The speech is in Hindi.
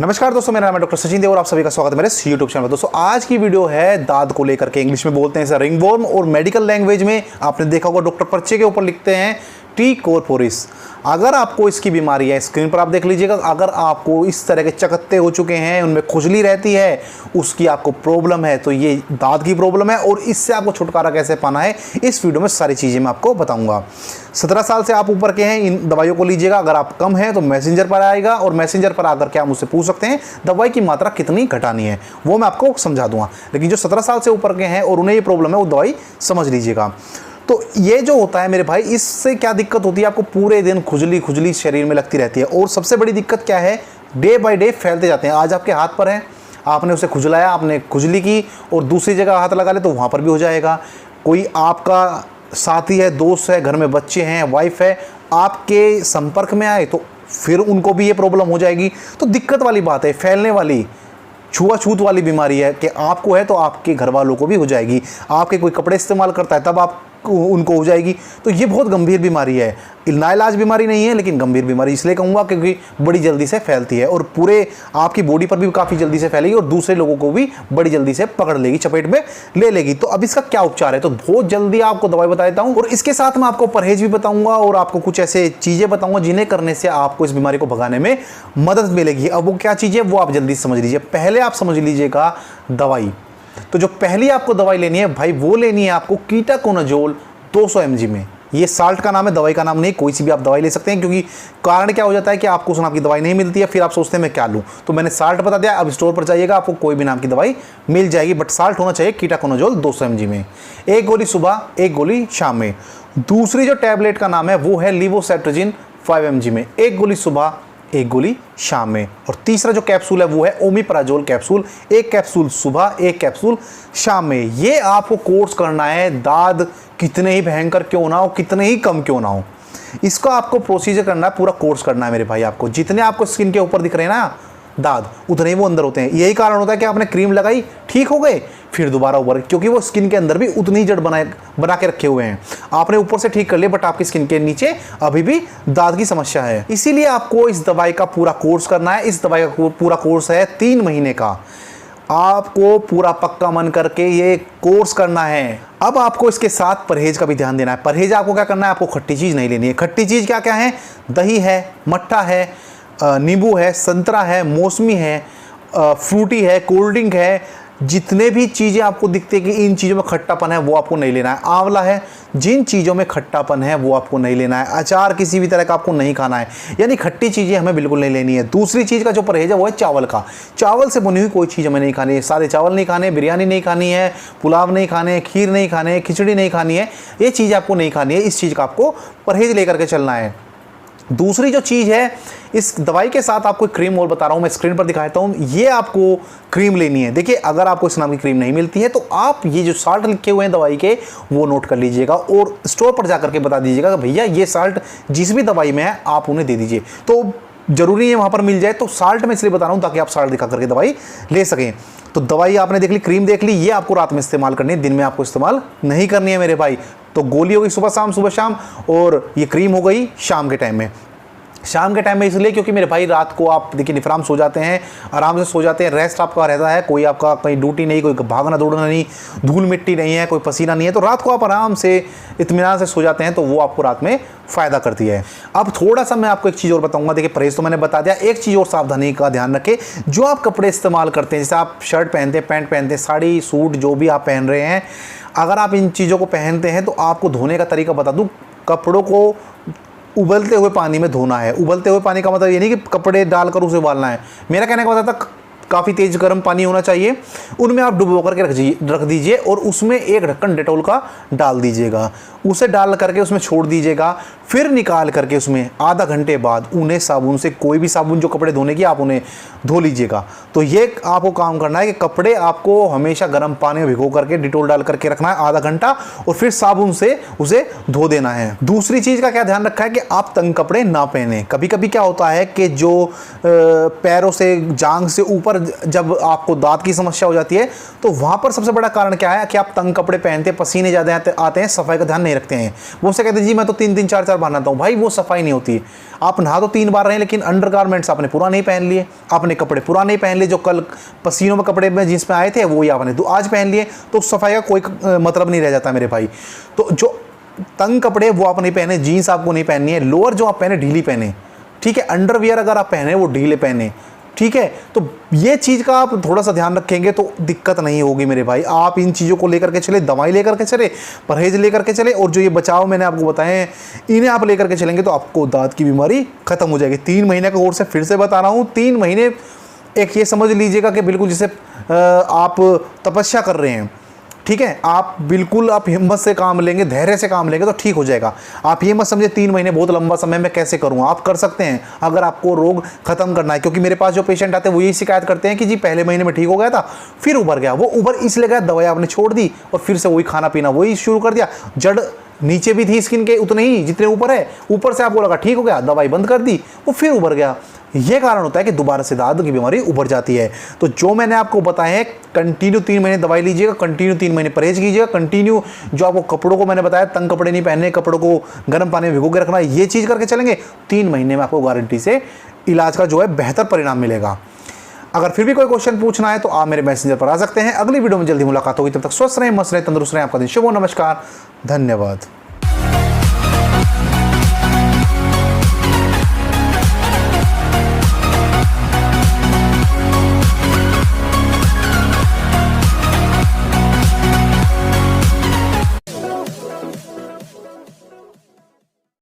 नमस्कार दोस्तों, मेरा नाम है डॉक्टर सचिन देव और आप सभी का स्वागत है मेरे यूट्यूब चैनल पर। दोस्तों आज की वीडियो है दांत को लेकर के। इंग्लिश में बोलते हैं इसे रिंगवर्म और मेडिकल लैंग्वेज में आपने देखा होगा डॉक्टर पर्चे के ऊपर लिखते हैं टी कोरपोरिस। अगर आपको इसकी बीमारी है, स्क्रीन पर आप देख लीजिएगा, अगर आपको इस तरह के चकत्ते हो चुके हैं, उनमें खुजली रहती है, उसकी आपको प्रॉब्लम है, तो ये दांत की प्रॉब्लम है और इससे आपको छुटकारा कैसे पाना है इस वीडियो में सारी चीज़ें मैं आपको बताऊंगा। 17 साल से आप ऊपर के हैं, इन दवाइयों को लीजिएगा। अगर आप कम हैं तो मैसेंजर पर आएगा और मैसेंजर पर आकर के आप मुझसे पूछ सकते हैं दवाई की मात्रा कितनी घटानी है, वो मैं आपको समझा दूंगा। लेकिन जो 17 साल से ऊपर के हैं और उन्हें ये प्रॉब्लम है, वो दवाई समझ लीजिएगा। तो ये जो होता है मेरे भाई, इससे क्या दिक्कत होती है, आपको पूरे दिन खुजली खुजली शरीर में लगती रहती है। और सबसे बड़ी दिक्कत क्या है, डे बाय डे फैलते जाते हैं। आज आपके हाथ पर है, आपने उसे खुजलाया, आपने खुजली की और दूसरी जगह हाथ लगा ले तो वहाँ पर भी हो जाएगा। कोई आपका साथी है, दोस्त है, घर में बच्चे हैं, वाइफ है, आपके संपर्क में आए तो फिर उनको भी ये प्रॉब्लम हो जाएगी। तो दिक्कत वाली बात है, फैलने वाली, छुआछूत वाली बीमारी है कि आपको है तो आपके घर वालों को भी हो जाएगी। आपके कोई कपड़े इस्तेमाल करता है तब आप उनको हो जाएगी। तो ये बहुत गंभीर बीमारी है, नाइलाज बीमारी नहीं है लेकिन गंभीर बीमारी इसलिए कहूँगा क्योंकि बड़ी जल्दी से फैलती है और पूरे आपकी बॉडी पर भी काफ़ी जल्दी से फैलेगी और दूसरे लोगों को भी बड़ी जल्दी से पकड़ लेगी, चपेट में ले लेगी। तो अब इसका क्या उपचार है, तो बहुत जल्दी आपको दवाई बता देता हूँ और इसके साथ मैं आपको परहेज भी बताऊँगा और आपको कुछ ऐसे चीज़ें बताऊँगा जिन्हें करने से आपको इस बीमारी को भगाने में मदद मिलेगी। अब वो क्या चीज़ है वो आप जल्दी समझ लीजिए। पहले आप समझ लीजिएगा दवाई। तो जो पहली आपको दवाई लेनी है भाई, वो लेनी है आपको कीटाकोनाजोल 200 mg में। ये साल्ट का नाम है, दवाई का नाम नहीं। कोई सी भी आप दवाई ले सकते हैं, क्योंकि कारण क्या हो जाता है कि आपको उस नाम की दवाई नहीं मिलती है, फिर आप सोचते हैं मैं क्या लूँ। तो मैंने साल्ट बता दिया। अब स्टोर पर जाइएगा, आपको कोई भी नाम की दवाई मिल जाएगी, बट साल्ट होना चाहिए कीटाकोनाजोल 200 mg में। एक गोली सुबह, एक गोली शाम में। दूसरी जो टैबलेट का नाम है वो है लिवोसेट्रिजिन 5 mg में। एक गोली सुबह, एक गोली शाम में। और तीसरा जो कैप्सूल है वो है ओमिप्राजोल कैप्सूल। एक कैप्सूल सुबह, एक कैप्सूल शाम में। ये आपको कोर्स करना है, दाद कितने ही भयंकर क्यों ना हो, कितने ही कम क्यों ना हो, इसका आपको प्रोसीजर करना है, पूरा कोर्स करना है मेरे भाई। आपको जितने आपको स्किन के ऊपर दिख रहे हैं ना दाद, उतने ही वो अंदर होते हैं। यही कारण होता है कि आपने क्रीम लगाई, ठीक हो गए, फिर दोबारा उभर, क्योंकि वो स्किन के अंदर भी उतनी ही जड़ बना के रखे हुए हैं। आपने ऊपर से ठीक कर लिया बट आपकी स्किन के नीचे अभी भी दाद की समस्या है। इसीलिए आपको इस दवाई का पूरा कोर्स करना है। इस दवाई का पूरा कोर्स है 3 महीने का। आपको पूरा पक्का मन करके ये कोर्स करना है। अब आपको इसके साथ परहेज का भी ध्यान देना है। परहेज आपको क्या करना है, आपको खट्टी चीज़ नहीं लेनी है। खट्टी चीज़ क्या क्या है, दही है, मट्ठा है, नींबू है, संतरा है, मौसमी है, फ्रूटी है, कोल्ड ड्रिंक है। जितने भी चीज़ें आपको दिखते हैं कि इन चीज़ों में खट्टापन है वो आपको नहीं लेना है। आंवला है, जिन चीज़ों में खट्टापन है वो आपको नहीं लेना है। अचार किसी भी तरह का आपको नहीं खाना है, यानी खट्टी चीज़ें हमें बिल्कुल नहीं लेनी है। दूसरी चीज़ का जो परहेज है वो है चावल का। चावल से बनी हुई कोई चीज़ हमें नहीं खानी है। सादे चावल नहीं खाने, बिरयानी नहीं खानी है, पुलाव नहीं खाने, खीर नहीं खाने, खिचड़ी नहीं खानी है। ये चीज़ आपको नहीं खानी है। इस चीज़ का आपको परहेज लेकर के चलना है। दूसरी जो चीज़ है, इस दवाई के साथ आपको क्रीम और बता रहा हूँ, मैं स्क्रीन पर दिखाता हूँ। ये आपको क्रीम लेनी है। देखिए, अगर आपको इस नाम की क्रीम नहीं मिलती है तो आप ये जो साल्ट लिखे हुए हैं दवाई के वो नोट कर लीजिएगा और स्टोर पर जाकर के बता दीजिएगा कि भैया ये साल्ट जिस भी दवाई में है आप उन्हें दे दीजिए। तो जरूरी है वहाँ पर मिल जाए। तो साल्ट मैं इसलिए बता रहा हूँ ताकि आप साल्ट दिखा करके दवाई ले सकें। तो दवाई आपने देख ली, क्रीम देख ली, ये आपको रात में इस्तेमाल करनी है, दिन में आपको इस्तेमाल नहीं करनी है मेरे भाई। तो गोली हो गई सुबह शाम, सुबह शाम, और ये क्रीम हो गई शाम के टाइम में। शाम के टाइम में इसलिए क्योंकि मेरे भाई रात को आप देखिए निफराम सो जाते हैं, आराम से सो जाते हैं, रेस्ट आपका रहता है, कोई आपका कहीं ड्यूटी नहीं, कोई भागना दौड़ना नहीं, धूल मिट्टी नहीं है, कोई पसीना नहीं है, तो रात को आप आराम से इत्मीनान से सो जाते हैं। तो वो आपको रात में फ़ायदा करती है। अब थोड़ा सा मैं आपको एक चीज़ और बताऊंगा। देखिए, परहेज तो मैंने बता दिया, एक चीज़ और सावधानी का ध्यान रखें। जो आप कपड़े इस्तेमाल करते हैं, जैसे आप शर्ट पहनते हैं, पैंट पहनते हैं, साड़ी, सूट, जो भी आप पहन रहे हैं, अगर आप इन चीज़ों को पहनते हैं तो आपको धोने का तरीका बता दूँ। कपड़ों को उबलते हुए पानी में धोना है। उबलते हुए पानी का मतलब ये नहीं कि कपड़े डालकर उसे उबालना है। मेरा कहने का मतलब था काफ़ी तेज़ गर्म पानी होना चाहिए, उनमें आप डुबो करके रख दीजिए और उसमें एक ढक्कन डेटॉल का डाल दीजिएगा। उसे डाल करके उसमें छोड़ दीजिएगा, फिर निकाल करके उसमें आधा घंटे बाद उन्हें साबुन से, कोई भी साबुन जो कपड़े धोने की, आप उन्हें धो लीजिएगा। तो ये आपको काम करना है कि कपड़े आपको हमेशा गर्म पानी में भिगो करके डेटॉल डाल करके रखना है आधा घंटा और फिर साबुन से उसे धो देना है। दूसरी चीज़ का क्या ध्यान रखा है कि आप तंग कपड़े ना पहने। कभी कभी क्या होता है कि जो पैरों से, जांघ से ऊपर जब आपको दांत की समस्या हो जाती है तो वहाँ पर सबसे बड़ा कारण क्या है कि आप तंग कपड़े पहनते हैं, पसीने ज़्यादा आते हैं, सफाई का ध्यान नहीं रखते हैं। वो से कहते हैं जी मैं तो 3-3 4-4 बार नहाता हूँ। भाई वो सफाई नहीं होती। आप नहा तो 3 बार रहे हैं लेकिन अंडरगारमेंट्स आपने पूरा नहीं पहन लिए, आपने कपड़े पूरा नहीं पहन लिए, जो कल पसीनों में कपड़े में जींस में आए थे वही आपने तो आज पहन लिए, तो सफाई का कोई मतलब नहीं रह जाता मेरे भाई। तो जो तंग कपड़े वो आप नहीं पहने, जीन्स आपको नहीं पहननी है, लोअर जो आप पहने ढीली पहने, ठीक है, अंडरवियर अगर आप पहने वो ढीले पहने, ठीक है। तो ये चीज़ का आप थोड़ा सा ध्यान रखेंगे तो दिक्कत नहीं होगी मेरे भाई। आप इन चीज़ों को लेकर के चले, दवाई लेकर के चले, परहेज लेकर के चले, और जो ये बचाव मैंने आपको बताए हैं इन्हें आप लेकर के चलेंगे तो आपको दांत की बीमारी खत्म हो जाएगी। 3 महीने का कोर्स है, फिर से बता रहा हूँ, 3 महीने एक ये समझ लीजिएगा कि बिल्कुल जैसे आप तपस्या कर रहे हैं, ठीक है। आप बिल्कुल आप हिम्मत से काम लेंगे, धैर्य से काम लेंगे तो ठीक हो जाएगा। आप ये मत समझे 3 महीने बहुत लंबा समय, मैं कैसे करूँ। आप कर सकते हैं अगर आपको रोग खत्म करना है। क्योंकि मेरे पास जो पेशेंट आते हैं वो यही शिकायत करते हैं कि जी पहले महीने में ठीक हो गया था, फिर उभर गया। वो उभर इसलिए गया, दवाई आपने छोड़ दी और फिर से वही खाना पीना वही शुरू कर दिया। जड़ नीचे भी थी स्किन के उतने ही जितने ऊपर है, ऊपर से आपको लगा ठीक हो गया, दवाई बंद कर दी, वो फिर उभर गया। ये कारण होता है कि दोबारा से दांत की बीमारी उभर जाती है। तो जो मैंने आपको बताया है, कंटिन्यू 3 महीने दवाई लीजिएगा, कंटिन्यू 3 महीने परहेज कीजिएगा, कंटिन्यू जो आपको कपड़ों को मैंने बताया, तंग कपड़े नहीं पहनने, कपड़ों को गर्म पानी में भिगो के रखना, ये चीज़ करके चलेंगे, 3 महीने में आपको गारंटी से इलाज का जो है बेहतर परिणाम मिलेगा। अगर फिर भी कोई क्वेश्चन पूछना है तो आप मेरे मैसेंजर पर आ सकते हैं। अगली वीडियो में जल्दी मुलाकात होगी, तब तक स्वस्थ रहें, मस्त रहें, तंदुरुस्त रहें। आपका दिन शुभ हो। नमस्कार, धन्यवाद।